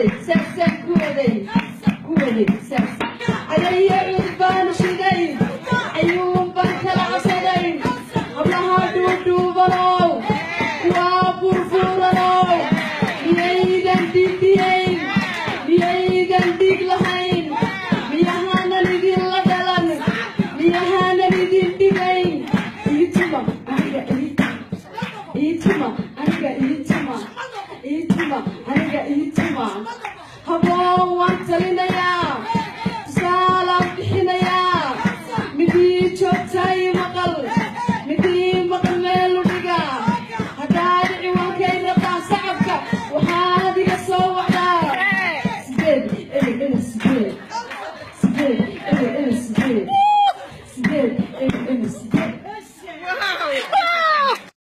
kuwaday ayay baan shiday ayuun baan kala casaday hablaha dhuudhuubanow waa furfuranow miyaydan diidiyeyn miyaydan dhiig lahayn miyahaanan idin la dhalan miyahaanan idin dhigayn iituma aniga aniga iituma haboo waan talinayaa